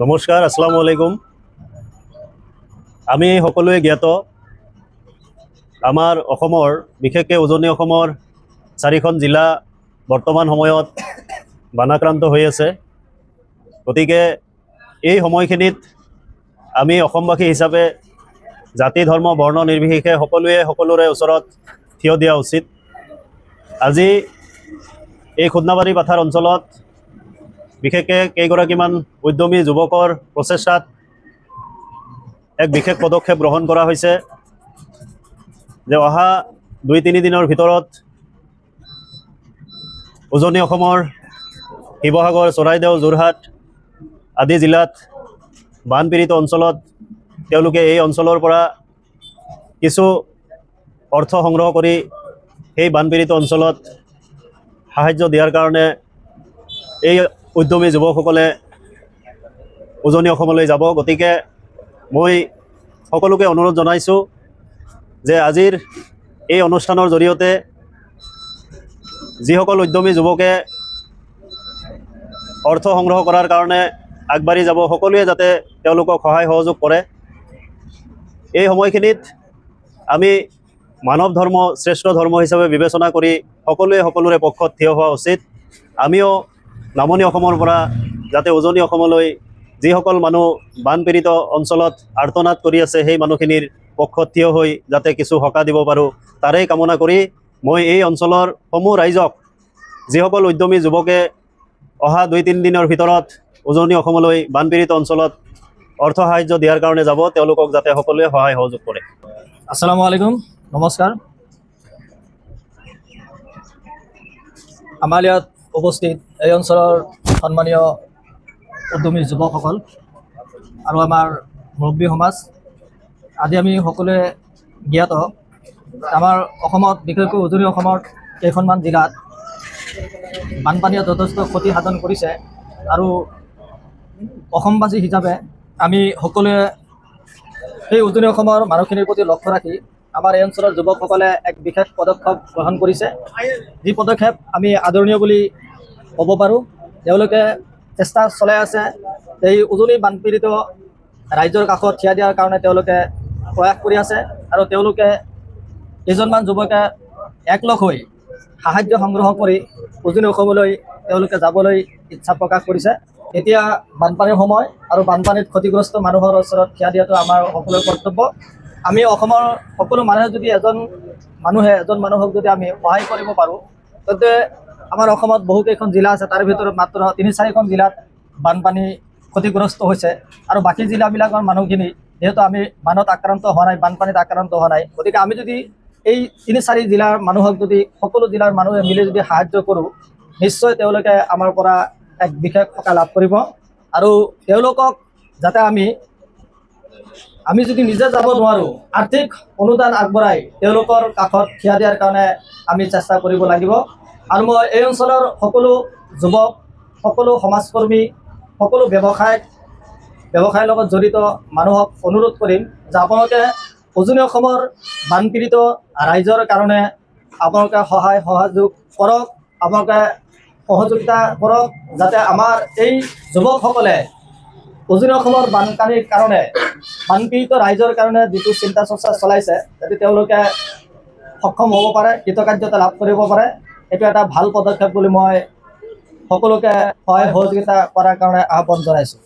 নমস্কাৰ, আসসালামু আলাইকুম। আমি সকলোৱে জ্ঞাত আমাৰ অসমৰ বিশেষকৈ উজনি অসমৰ 4খন জিলা বৰ্তমান সময়ত বানাক্ৰান্ত হৈ আছে। গতিকে এই সময়খিনিত আমি অসমবাসী হিচাপে জাতি ধৰ্ম বৰ্ণ নিৰ্বিশেষে সকলোৱে সকলোৰে ওচৰত থিয় দিয়া উচিত। আজি এই খুটনাবাৰী পাথাৰ অঞ্চলত বিশেষকৈ কেইগৰাকীমান উদ্যমী যুৱকৰ প্ৰচেষ্টাত এক বিশেষ পদক্ষেপ গ্ৰহণ কৰা হৈছে যে অহা 2-3 দিনৰ ভিতৰত উজনি অসমৰ শিৱসাগৰ, চৰাইদেউ, যোৰহাট আদি জিলাত বানপীড়িত অঞ্চলত তেওঁলোকে এই অঞ্চলৰ পৰা কিছু অৰ্থ সংগ্ৰহ কৰি সেই বানপীড়িত অঞ্চলত সাহায্য দিয়াৰ কাৰণে এই উদ্যমী যুৱকসকলে উজনি অসমলৈ যাব। গতিকে মই সকলোকে অনুৰোধ জনাইছোঁ যে আজিৰ এই অনুষ্ঠানৰ জৰিয়তে যিসকল উদ্যমী যুৱকে অৰ্থ সংগ্ৰহ কৰাৰ কাৰণে আগবাঢ়ি যাব, সকলোৱে যাতে তেওঁলোকক সহায় সহযোগ কৰে। এই সময়খিনিত আমি মানৱ ধৰ্ম শ্ৰেষ্ঠ ধৰ্ম হিচাপে বিবেচনা কৰি সকলোৱে সকলোৰে পক্ষত থিয় হোৱা উচিত। আমিও নামনি অসমৰ পৰা যাতে উজনি অসমলৈ যিসকল মানুহ বানপীড়িত অঞ্চলত আৰ্তনাদ কৰি আছে সেই মানুহখিনিৰ পক্ষত থিয় হৈ যাতে কিছু সকাহ দিব পাৰোঁ, তাৰেই কামনা কৰি মই এই অঞ্চলৰ সমূহ ৰাইজক, যিসকল উদ্যমী যুৱকে অহা 2-3 দিনৰ ভিতৰত উজনি অসমলৈ বানপীড়িত অঞ্চলত অৰ্থ সাহায্য দিয়াৰ কাৰণে যাব, তেওঁলোকক যাতে সকলোৱে সহায় সহযোগ কৰে। আসসালামু আলাইকুম, নমস্কাৰ। আমাৰ ইয়াত উপস্থিত এই অঞ্চলৰ সন্মানীয় উদ্যমী যুৱকসকল আৰু আমাৰ মুৰব্বী সমাজ, আজি আমি সকলোৱে জ্ঞাত আমাৰ অসমত বিশেষকৈ উজনি অসমৰ কেইখনমান জিলাত বানপানীয়ে যথেষ্ট ক্ষতি সাধন কৰিছে আৰু অসমবাসী হিচাপে আমি সকলোৱে সেই উজনি অসমৰ মানুহখিনিৰ প্ৰতি লক্ষ্য ৰাখি আমাৰ এই অঞ্চলৰ যুৱকসকলে এক বিশেষ পদক্ষেপ গ্ৰহণ কৰিছে। যি পদক্ষেপ আমি আদৰণীয় বুলি ক'ব পাৰোঁ। তেওঁলোকে চেষ্টা চলাই আছে এই উজনি বানপীড়িত ৰাইজৰ কাষত থিয় দিয়াৰ কাৰণে তেওঁলোকে প্ৰয়াস কৰি আছে আৰু তেওঁলোকে কেইজনমান যুৱকে একলগ হৈ সাহায্য সংগ্ৰহ কৰি উজনি অসমলৈ তেওঁলোকে যাবলৈ ইচ্ছা প্ৰকাশ কৰিছে। এতিয়া বানপানীৰ সময় আৰু বানপানীত ক্ষতিগ্ৰস্ত মানুহৰ ওচৰত থিয় দিয়াটো আমাৰ সকলোৰে কৰ্তব্য। আমি অসমৰ সকলো মানুহে যদি এজন মানুহক যদি আমি সহায় কৰিব পাৰোঁ, তেন্তে আমাৰ অসমত বহুকেইখন জিলা আছে, তাৰে ভিতৰত মাত্ৰ 3-4খন জিলাত বানপানী ক্ষতিগ্ৰস্ত হৈছে আৰু বাকী জিলাবিলাকৰ মানুহখিনি যিহেতু আমি বানত আক্ৰান্ত হোৱা নাই, বানপানীত আক্ৰান্ত হোৱা নাই, গতিকে আমি যদি এই 3-4 জিলাৰ মানুহক যদি সকলো জিলাৰ মানুহে মিলি যদি সাহায্য কৰোঁ, নিশ্চয় তেওঁলোকে আমাৰ পৰা এক বিশেষ সকাহ লাভ কৰিব আৰু তেওঁলোকক যাতে আমি যদি নিজে যাব নোৱাৰোঁ, আৰ্থিক অনুদান আগবঢ়াই তেওঁলোকৰ কাষত থিয় দিয়াৰ কাৰণে আমি চেষ্টা কৰিব লাগিব। আৰু মই এই অঞ্চলৰ সকলো যুৱক, সকলো সমাজকৰ্মী, সকলো ব্যৱসায়ৰ লগত জড়িত মানুহক অনুৰোধ কৰিম যে আপোনালোকে উজনি অসমৰ বানপীড়িত ৰাইজৰ কাৰণে আপোনালোকে সহায় সহযোগ কৰক, আপোনালোকে সহযোগিতা কৰক, যাতে আমাৰ এই যুৱকসকলে উজনি অসমৰ বানপানীৰ কাৰণে বানপীড়িত ৰাইজৰ কাৰণে যিটো চিন্তা চৰ্চা চলাইছে যাতে তেওঁলোকে সক্ষম হ'ব পাৰে, কৃতকাৰ্যতা লাভ কৰিব পাৰে। এইটো এটা ভাল পদক্ষেপ বুলি মই সকলোকে সহায় সহযোগিতা কৰাৰ কাৰণে আহ্বান জনাইছোঁ।